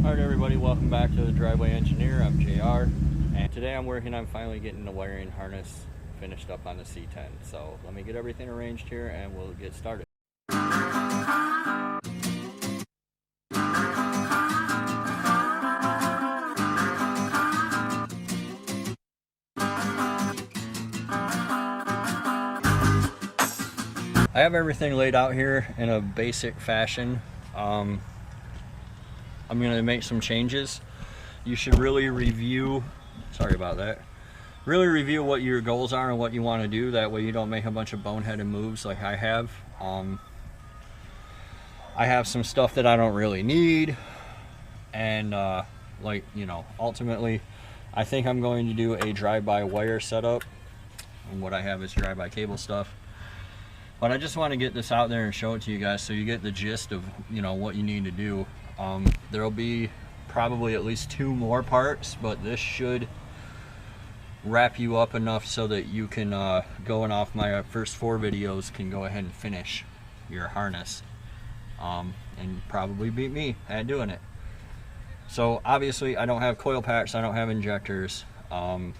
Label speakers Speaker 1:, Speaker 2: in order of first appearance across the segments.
Speaker 1: Alright everybody, welcome back to the Driveway Engineer. I'm JR, and today I'm working on finally getting the wiring harness finished up on the C10. So let me get everything arranged here and we'll get started. I have everything laid out here in a basic fashion. I'm going to make some changes. You should really review, sorry about that, really review what your goals are and what you want to do. That way you don't make a bunch of boneheaded moves like I have. I have some stuff that I don't really need, and ultimately I think I'm going to do a drive-by wire setup, and what I have is drive-by cable stuff. But I just want to get this out there and show it to you guys so you get the gist of what you need to do. There'll be probably at least 2 more parts, but this should wrap you up enough so that you can, going off my first 4 videos, can go ahead and finish your harness and probably beat me at doing it. So obviously I don't have coil packs, I don't have injectors. I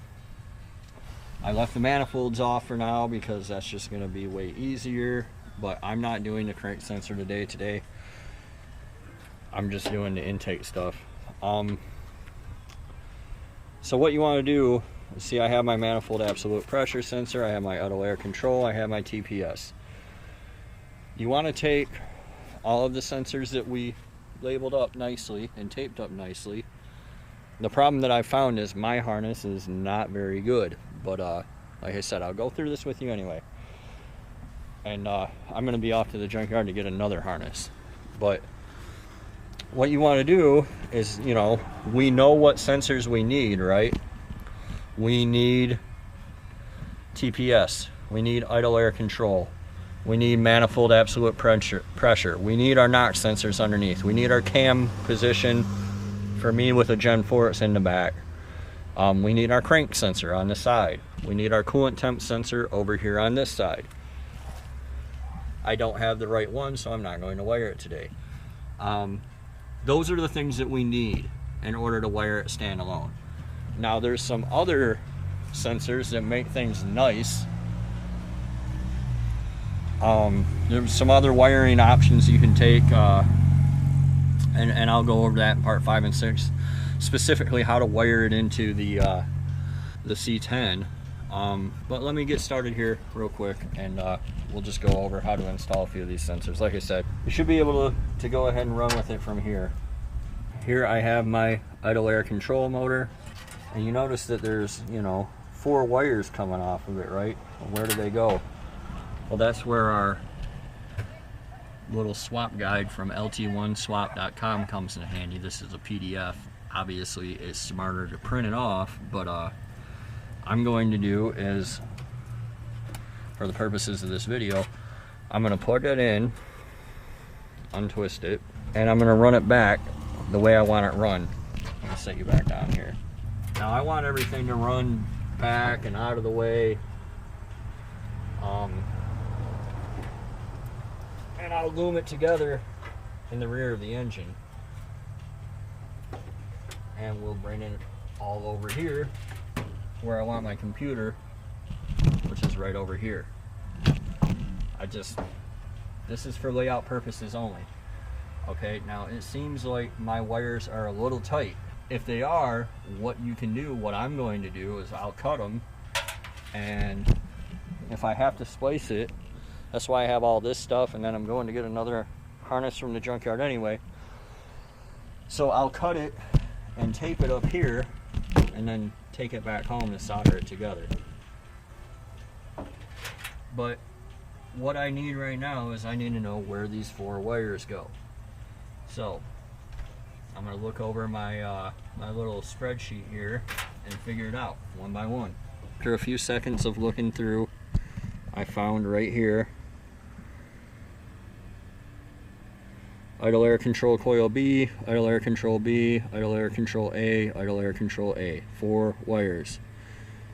Speaker 1: left the manifolds off for now because that's just going to be way easier, but I'm not doing the crank sensor today. I'm just doing the intake stuff. So what you want to do, see, I have my manifold absolute pressure sensor, I have my idle air control, I have my TPS. You want to take all of the sensors that we labeled up nicely and taped up nicely. The problem that I found is my harness is not very good, but like I said, I'll go through this with you anyway. And I'm going to be off to the junkyard to get another harness. But what you want to do is, we know what sensors we need, right? We need TPS, we need idle air control, we need manifold absolute pressure, we need our NOx sensors underneath, we need our cam position. For me, with a Gen 4, it's in the back. We need our crank sensor on the side. We need our coolant temp sensor over here on this side. I don't have the right one, so I'm not going to wire it today. Those are the things that we need in order to wire it standalone. Now there's some other sensors that make things nice. There's some other wiring options you can take, and I'll go over that in part 5 and 6, specifically how to wire it into the C10. But let me get started here real quick, and we'll just go over how to install a few of these sensors. Like I said, you should be able to go ahead and run with it from here. Here I have my idle air control motor, and you notice that there's 4 wires coming off of it, right? Where do they go? Well, that's where our little swap guide from lt1swap.com comes in handy. This is a PDF. Obviously it's smarter to print it off, but I'm going to do is, for the purposes of this video, I'm going to plug it in, untwist it, and I'm going to run it back the way I want it run. I'm going to set you back down here. Now I want everything to run back and out of the way. And I'll loom it together in the rear of the engine, and we'll bring it all over here where I want my computer, which is right over here. This is for layout purposes only. Okay, now it seems like my wires are a little tight. If they are, what I'm going to do is I'll cut them, and if I have to splice it, that's why I have all this stuff, and then I'm going to get another harness from the junkyard anyway. So I'll cut it and tape it up here, and then take it back home and solder it together. But what I need right now is I need to know where these 4 wires go. So I'm going to look over my my little spreadsheet here and figure it out one by one. After a few seconds of looking through, I found right here idle air control coil B, idle air control B, idle air control A, idle air control A. 4 wires.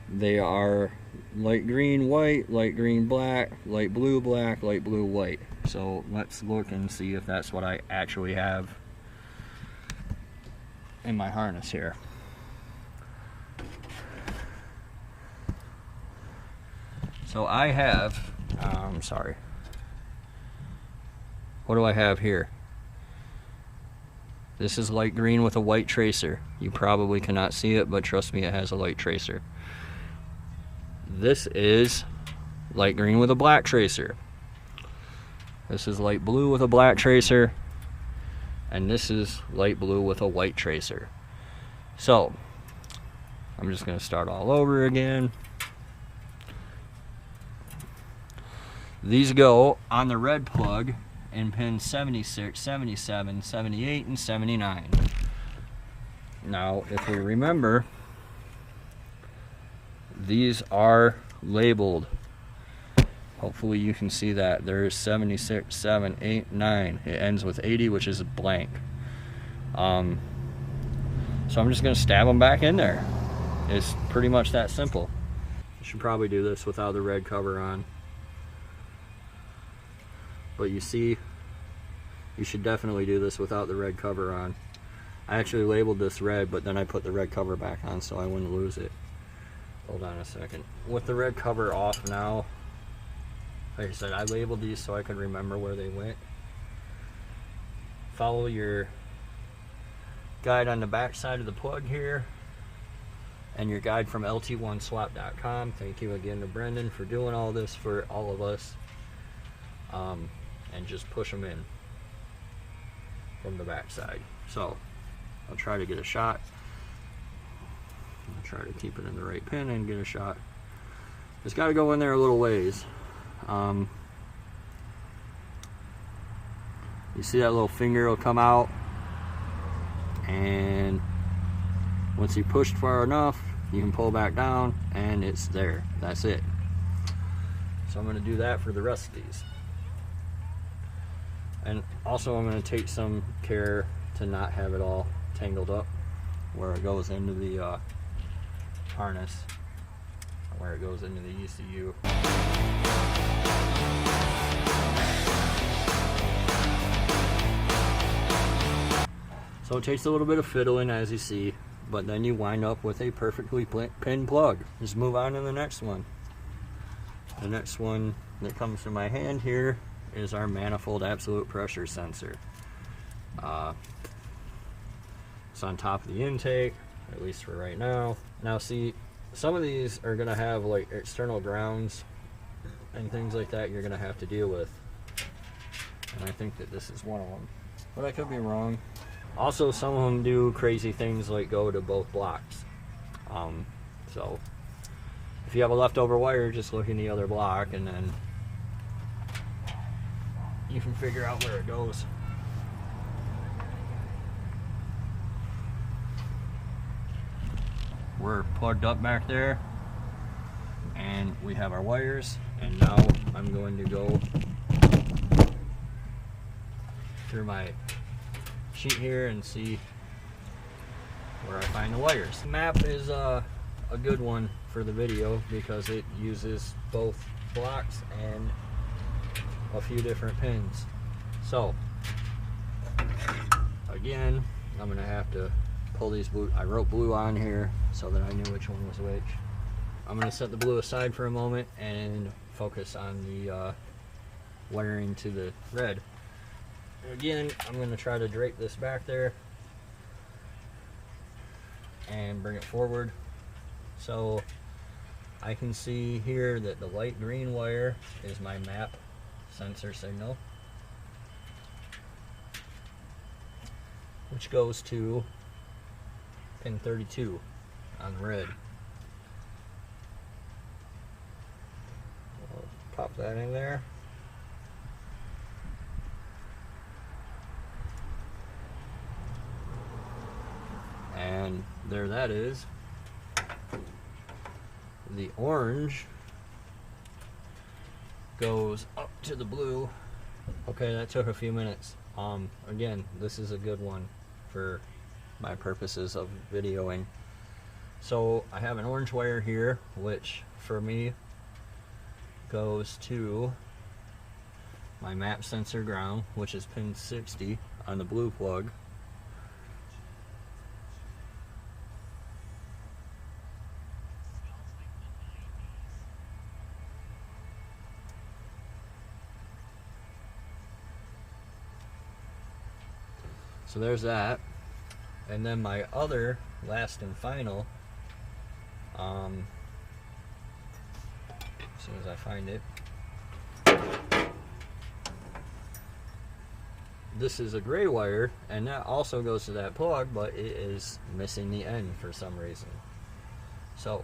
Speaker 1: They are light green white, light green black, light blue black, light blue white. So let's look and see if that's what I actually have in my harness here. So I have, sorry. What do I have here? This is light green with a white tracer. You probably cannot see it, but trust me, it has a light tracer. This is light green with a black tracer. This is light blue with a black tracer. And this is light blue with a white tracer. So, I'm just going to start all over again. These go on the red plug in pins 76, 77, 78, and 79. Now, if we remember, these are labeled. Hopefully you can see that. There's 76, 7, 8, 9. It ends with 80, which is blank. So I'm just going to stab them back in there. It's pretty much that simple. You should probably do this without the red cover on. But you see, you should definitely do this without the red cover on. I actually labeled this red, but then I put the red cover back on so I wouldn't lose it. Hold on a second. With the red cover off now, like I said, I labeled these so I could remember where they went. Follow your guide on the back side of the plug here and your guide from lt1swap.com. Thank you again to Brendan for doing all this for all of us. And just push them in from the back side. So I'll try to get a shot. I'll try to keep it in the right pin and get a shot. It's got to go in there a little ways. You see that little finger will come out, and once you push far enough, you can pull back down and it's there. That's it. So I'm going to do that for the rest of these. And also I'm going to take some care to not have it all tangled up where it goes into the harness, where it goes into the ECU. So it takes a little bit of fiddling, as you see, but then you wind up with a perfectly pinned plug. Just move on to the next one. The next one that comes to my hand here is our manifold absolute pressure sensor. It's on top of the intake, at least for right now. Now see, some of these are gonna have like external grounds and things like that you're gonna have to deal with. And I think that this is one of them, but I could be wrong. Also, some of them do crazy things like go to both blocks. So if you have a leftover wire, just look in the other block and then you can figure out where it goes. We're plugged up back there and we have our wires, and now I'm going to go through my sheet here and see where I find the wires. The map is a good one for the video because it uses both blocks and a few different pins. So again, I'm gonna have to pull these blue. I wrote blue on here so that I knew which one was which. I'm gonna set the blue aside for a moment and focus on the wiring to the red. Again, I'm gonna try to drape this back there and bring it forward so I can see here that the light green wire is my map sensor signal, which goes to pin 32 on red. I'll pop that in there. And there that is. The orange goes up to the blue. Okay, that took a few minutes. Again, this is a good one for my purposes of videoing. So I have an orange wire here, which for me goes to my map sensor ground, which is pin 60 on the blue plug. So there's that. And then my other last and final, as soon as I find it, this is a gray wire, and that also goes to that plug, but it is missing the end for some reason. So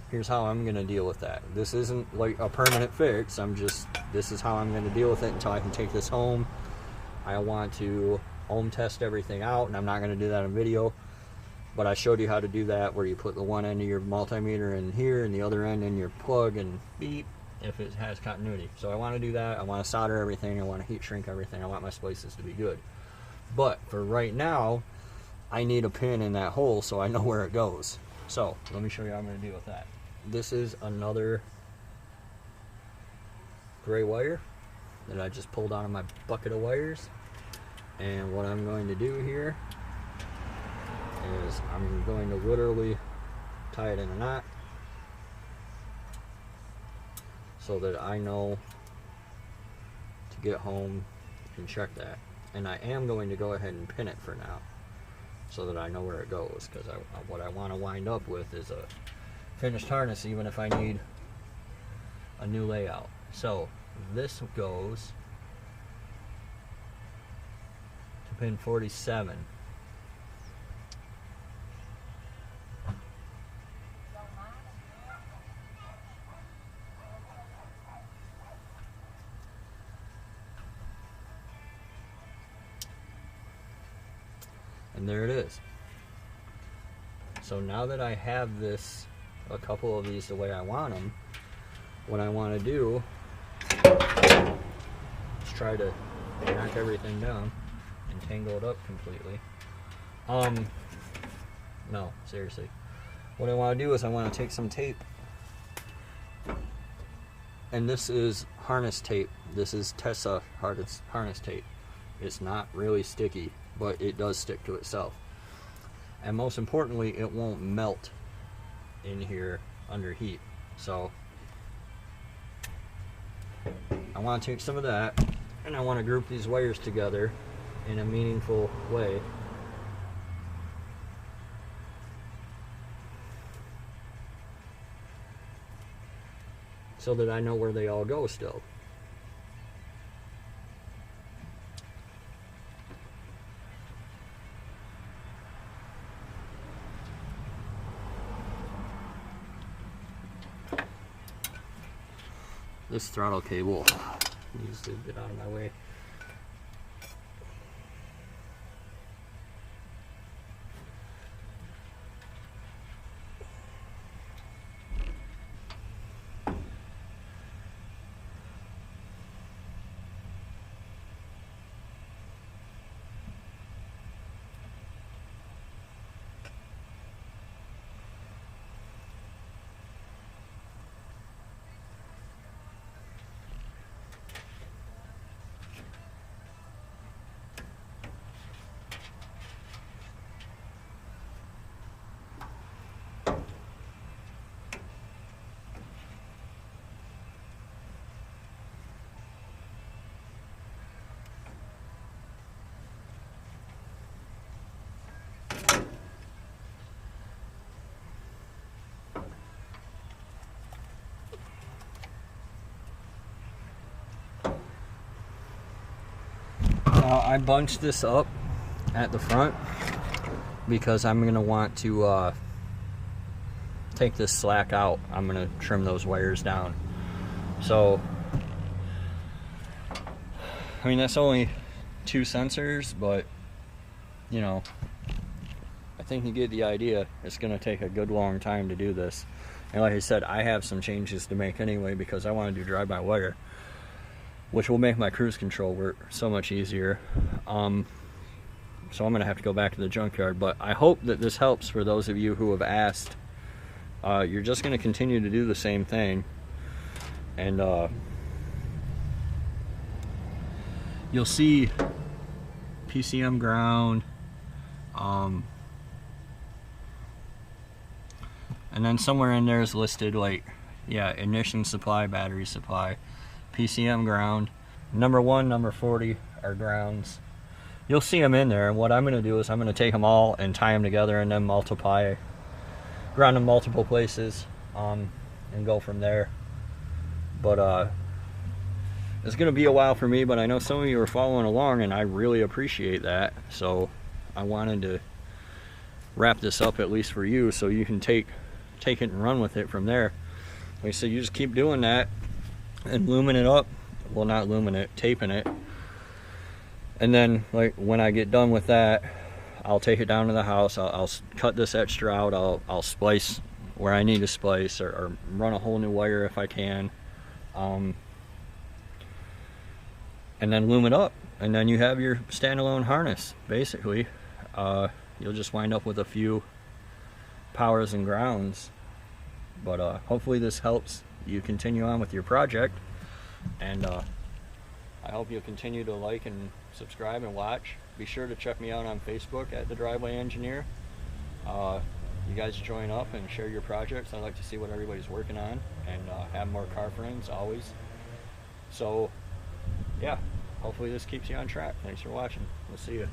Speaker 1: here's how I'm going to deal with that. This isn't like a permanent fix. This is how I'm going to deal with it until I can take this home. I want to ohm test everything out, and I'm not going to do that in video, but I showed you how to do that, where you put the one end of your multimeter in here and the other end in your plug, and beep if it has continuity. So I want to do that. I want to solder everything. I want to heat shrink everything. I want my splices to be good. But for right now, I need a pin in that hole so I know where it goes. So let me show you how I'm going to deal with that. This is another gray wire that I just pulled out of my bucket of wires. And what I'm going to do here is I'm going to literally tie it in a knot so that I know to get home and check that. And I am going to go ahead and pin it for now so that I know where it goes, because what I want to wind up with is a finished harness, even if I need a new layout. So this goes to pin 47. And there it is. So now that I have a couple of these the way I want them, what I want to do is try to knock everything down and tangle it up completely. No, seriously. What I want to do is I want to take some tape, and this is harness tape. This is Tessa harness tape. It's not really sticky, but it does stick to itself. And most importantly, it won't melt in here under heat. So I want to take some of that, and I want to group these wires together in a meaningful way. So that I know where they all go still. This throttle cable needs to get out of my way. Now I bunched this up at the front because I'm going to want to take this slack out. I'm going to trim those wires down. So, I mean, that's only 2 sensors, but, you know, I think you get the idea. It's going to take a good long time to do this. And like I said, I have some changes to make anyway because I want to do drive-by-wire, which will make my cruise control work so much easier. So I'm going to have to go back to the junkyard, but I hope that this helps for those of you who have asked. You're just going to continue to do the same thing, and you'll see PCM ground, and then somewhere in there is listed like, yeah, ignition supply, battery supply, PCM ground. Number 1, number 40 are grounds. you'll see them in there. And what I'm going to do is I'm going to take them all and tie them together and then multiply, ground them multiple places, and go from there. But it's going to be a while for me, but I know some of you are following along, and I really appreciate that. So I wanted to wrap this up at least for you, so you can take it and run with it from there. Like I said, you just keep doing that and looming it up. Well, not looming it, taping it. And then, like, when I get done with that, I'll take it down to the house. I'll cut this extra out. I'll splice where I need to splice, or run a whole new wire if I can. And then loom it up, and then you have your standalone harness. Basically, you'll just wind up with a few powers and grounds. But hopefully this helps you continue on with your project, and I hope you'll continue to like and subscribe and watch. Be sure to check me out on Facebook at The Driveway Engineer. You guys join up and share your projects. I like to see what everybody's working on, and have more car friends always. So yeah, hopefully this keeps you on track. Thanks for watching. We'll see you.